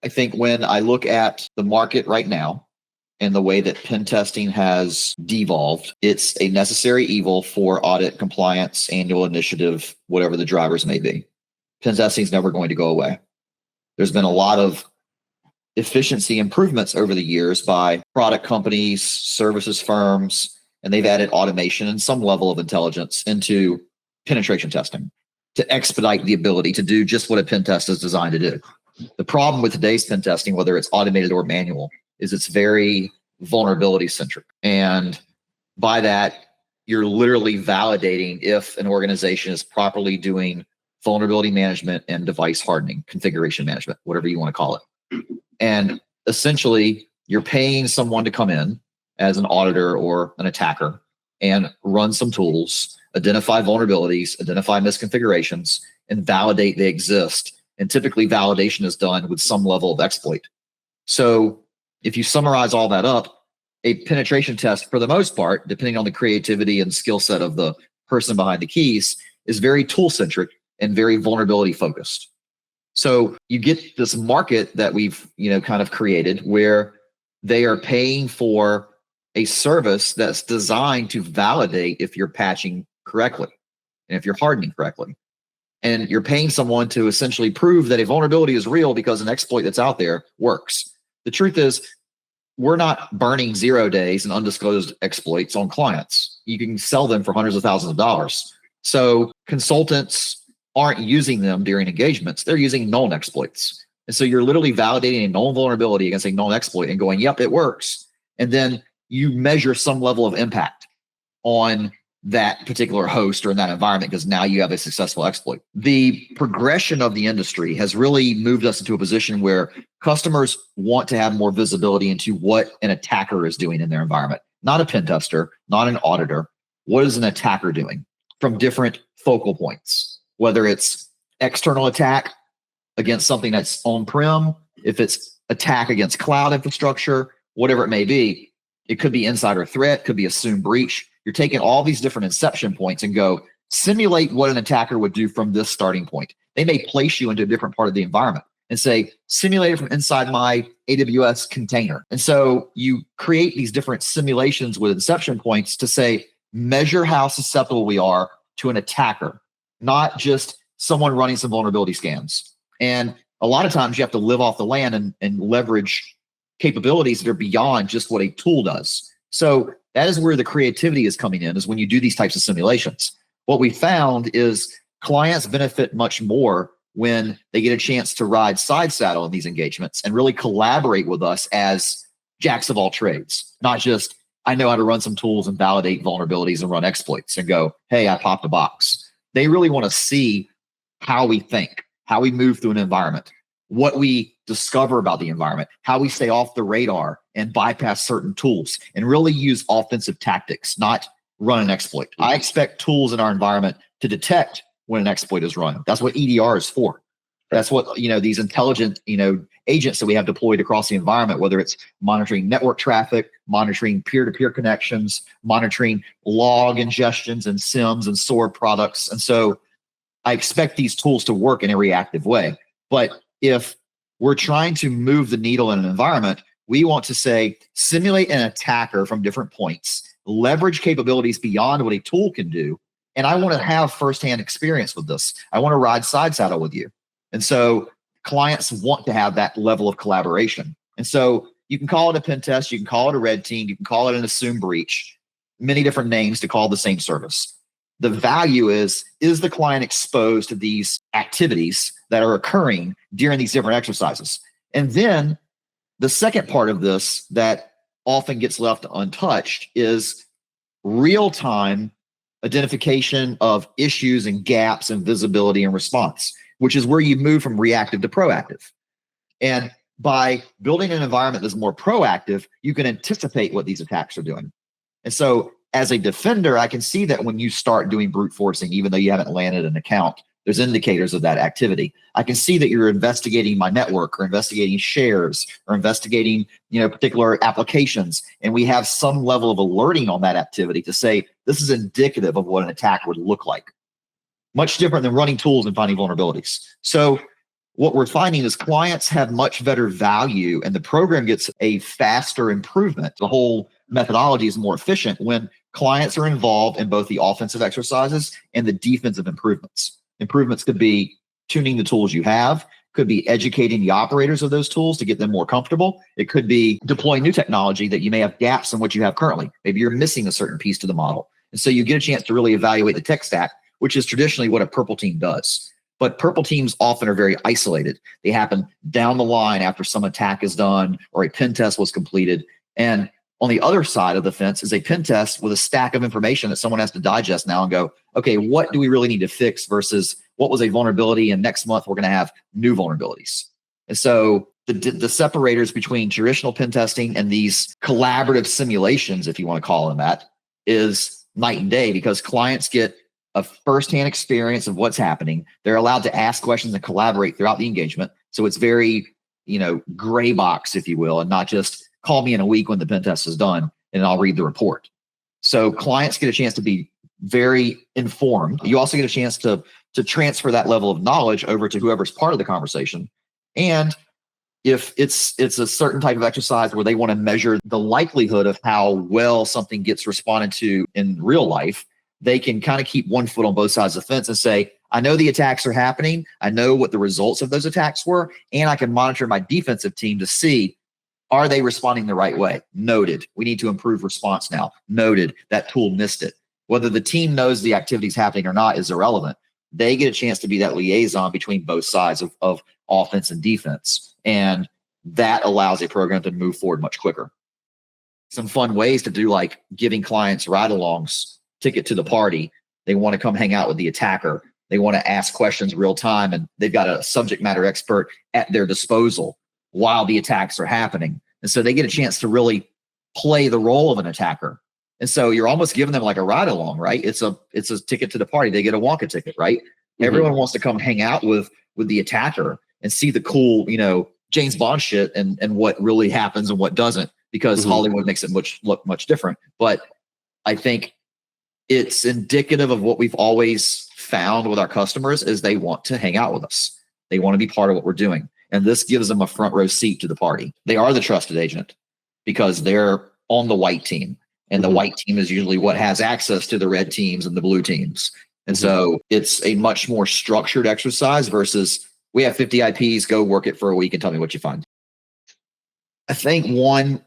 I think when I look at the market right now and the way that pen testing has devolved, it's a necessary evil for audit, compliance, annual initiative, whatever the drivers may be. Pen testing is never going to go away. There's been a lot of efficiency improvements over the years by product companies, services firms, and they've added automation and some level of intelligence into penetration testing to expedite the ability to do just what a pen test is designed to do. The problem with today's pen testing, whether it's automated or manual, is it's very vulnerability centric. And by that, you're literally validating if an organization is properly doing vulnerability management and device hardening, configuration management, whatever you want to call it. And essentially, you're paying someone to come in as an auditor or an attacker and run some tools, identify vulnerabilities, identify misconfigurations, and validate they exist. And typically validation is done with some level of exploit. So if you summarize all that up, a penetration test, for the most part, depending on the creativity and skill set of the person behind the keys, is very tool-centric and very vulnerability focused. So you get this market that we've kind of created where they are paying for a service that's designed to validate if you're patching correctly and if you're hardening correctly. And you're paying someone to essentially prove that a vulnerability is real because an exploit that's out there works. The truth is, we're not burning 0 days and undisclosed exploits on clients. You can sell them for hundreds of thousands of dollars. So consultants aren't using them during engagements. They're using known exploits. And so you're literally validating a known vulnerability against a known exploit and going, yep, it works. And then you measure some level of impact on that particular host or in that environment because now you have a successful exploit. The progression of the industry has really moved us into a position where customers want to have more visibility into what an attacker is doing in their environment. Not a pen tester, not an auditor. What is an attacker doing from different focal points? Whether it's external attack against something that's on-prem, if it's attack against cloud infrastructure, whatever it may be, it could be insider threat, could be assumed breach. You're taking all these different inception points and go simulate what an attacker would do from this starting point. They may place you into a different part of the environment and say, simulate it from inside my AWS container. And so you create these different simulations with inception points to say, measure how susceptible we are to an attacker, not just someone running some vulnerability scans. And a lot of times you have to live off the land and leverage capabilities that are beyond just what a tool does. So that is where the creativity is coming in, is when you do these types of simulations. What we found is clients benefit much more when they get a chance to ride side saddle in these engagements and really collaborate with us as jacks of all trades, not just, I know how to run some tools and validate vulnerabilities and run exploits and go, hey, I popped a box. They really want to see how we think, how we move through an environment, what we discover about the environment, how we stay off the radar and bypass certain tools and really use offensive tactics, not run an exploit. I expect tools in our environment to detect when an exploit is run. That's what EDR is for. That's what, these intelligent, agents that we have deployed across the environment, whether it's monitoring network traffic, monitoring peer-to-peer connections, monitoring log ingestions and SIMs and SOAR products. And so I expect these tools to work in a reactive way. But if we're trying to move the needle in an environment, we want to say, simulate an attacker from different points, leverage capabilities beyond what a tool can do. And I want to have firsthand experience with this. I want to ride side saddle with you. And so clients want to have that level of collaboration. And so you can call it a pen test, you can call it a red team, you can call it an assumed breach, many different names to call the same service. The value is the client exposed to these activities that are occurring during these different exercises? And then the second part of this that often gets left untouched is real-time identification of issues and gaps and visibility and response, which is where you move from reactive to proactive. And by building an environment that's more proactive, you can anticipate what these attacks are doing. And so as a defender, I can see that when you start doing brute forcing, even though you haven't landed an account, there's indicators of that activity. I can see that you're investigating my network or investigating shares or investigating, particular applications. And we have some level of alerting on that activity to say, this is indicative of what an attack would look like. Much different than running tools and finding vulnerabilities. So what we're finding is clients have much better value and the program gets a faster improvement. The whole methodology is more efficient when clients are involved in both the offensive exercises and the defensive improvements. Improvements could be tuning the tools you have, could be educating the operators of those tools to get them more comfortable. It could be deploying new technology that you may have gaps in what you have currently. Maybe you're missing a certain piece to the model. And so you get a chance to really evaluate the tech stack, which is traditionally what a purple team does. But purple teams often are very isolated. They happen down the line after some attack is done or a pen test was completed. And on the other side of the fence is a pen test with a stack of information that someone has to digest now and go, okay, what do we really need to fix versus what was a vulnerability? And next month, we're going to have new vulnerabilities. And so the separators between traditional pen testing and these collaborative simulations, if you want to call them that, is night and day because clients get a firsthand experience of what's happening. They're allowed to ask questions and collaborate throughout the engagement. So it's very, gray box, if you will, and not just call me in a week when the pen test is done and I'll read the report. So clients get a chance to be very informed. You also get a chance to transfer that level of knowledge over to whoever's part of the conversation. And if it's a certain type of exercise where they want to measure the likelihood of how well something gets responded to in real life, they can kind of keep one foot on both sides of the fence and say, I know the attacks are happening. I know what the results of those attacks were, and I can monitor my defensive team to see, are they responding the right way? Noted. We need to improve response now. Noted. That tool missed it. Whether the team knows the activity is happening or not is irrelevant. They get a chance to be that liaison between both sides of offense and defense. And that allows a program to move forward much quicker. Some fun ways to do, like giving clients ride-alongs, ticket to the party. They want to come hang out with the attacker. They want to ask questions real time, and they've got a subject matter expert at their disposal while the attacks are happening. And so they get a chance to really play the role of an attacker. And so you're almost giving them like a ride along, right? It's a ticket to the party. They get a Wonka ticket, right? Mm-hmm. Everyone wants to come hang out with the attacker and see the cool, James Bond shit and what really happens and what doesn't, because mm-hmm. Hollywood makes it look much different. But I think it's indicative of what we've always found with our customers is they want to hang out with us. They want to be part of what we're doing. And this gives them a front row seat to the party. They are the trusted agent because they're on the white team. And the white team is usually what has access to the red teams and the blue teams. And so it's a much more structured exercise versus we have 50 IPs, go work it for a week and tell me what you find. I think one,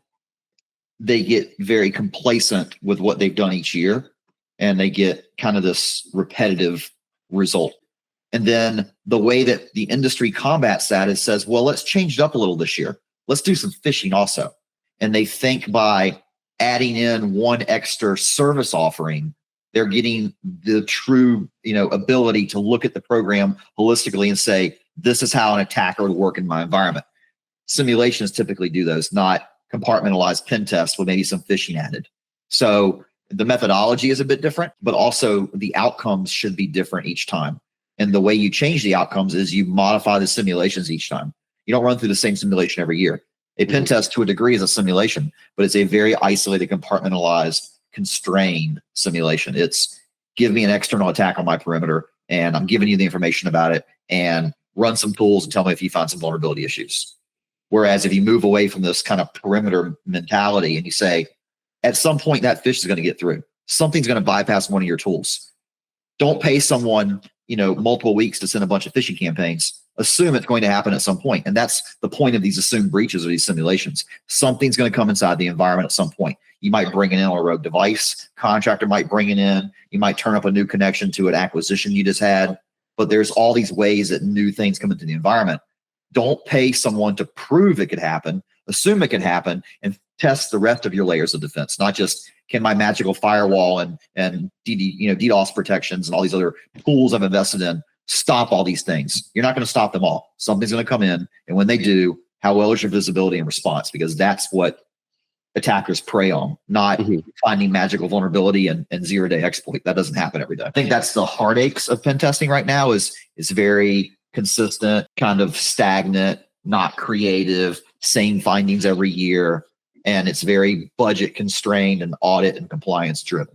they get very complacent with what they've done each year and they get kind of this repetitive result. And then the way that the industry combats that is says, well, let's change it up a little this year. Let's do some phishing also. And they think by adding in one extra service offering, they're getting the true, ability to look at the program holistically and say, this is how an attacker would work in my environment. Simulations typically do those, not compartmentalized pen tests with maybe some phishing added. So the methodology is a bit different, but also the outcomes should be different each time. And the way you change the outcomes is you modify the simulations each time. You don't run through the same simulation every year. A pen test to a degree is a simulation, but it's a very isolated, compartmentalized, constrained simulation. It's give me an external attack on my perimeter and I'm giving you the information about it and run some tools and tell me if you find some vulnerability issues. Whereas if you move away from this kind of perimeter mentality and you say, at some point that fish is going to get through, something's going to bypass one of your tools. Don't pay someone, multiple weeks to send a bunch of phishing campaigns. Assume it's going to happen at some point. And that's the point of these assumed breaches or these simulations. Something's going to come inside the environment at some point. You might bring it in on a rogue device. Contractor might bring it in. You might turn up a new connection to an acquisition you just had. But there's all these ways that new things come into the environment. Don't pay someone to prove it could happen. Assume it can happen and test the rest of your layers of defense, not just can my magical firewall and DDoS protections and all these other tools I've invested in stop all these things. You're not going to stop them all. Something's going to come in. And when they do, how well is your visibility and response? Because that's what attackers prey on, not finding magical vulnerability and zero-day exploit. That doesn't happen every day. I think that's the heartaches of pen testing right now is very consistent, kind of stagnant, not creative, same findings every year. And it's very budget constrained and audit and compliance driven.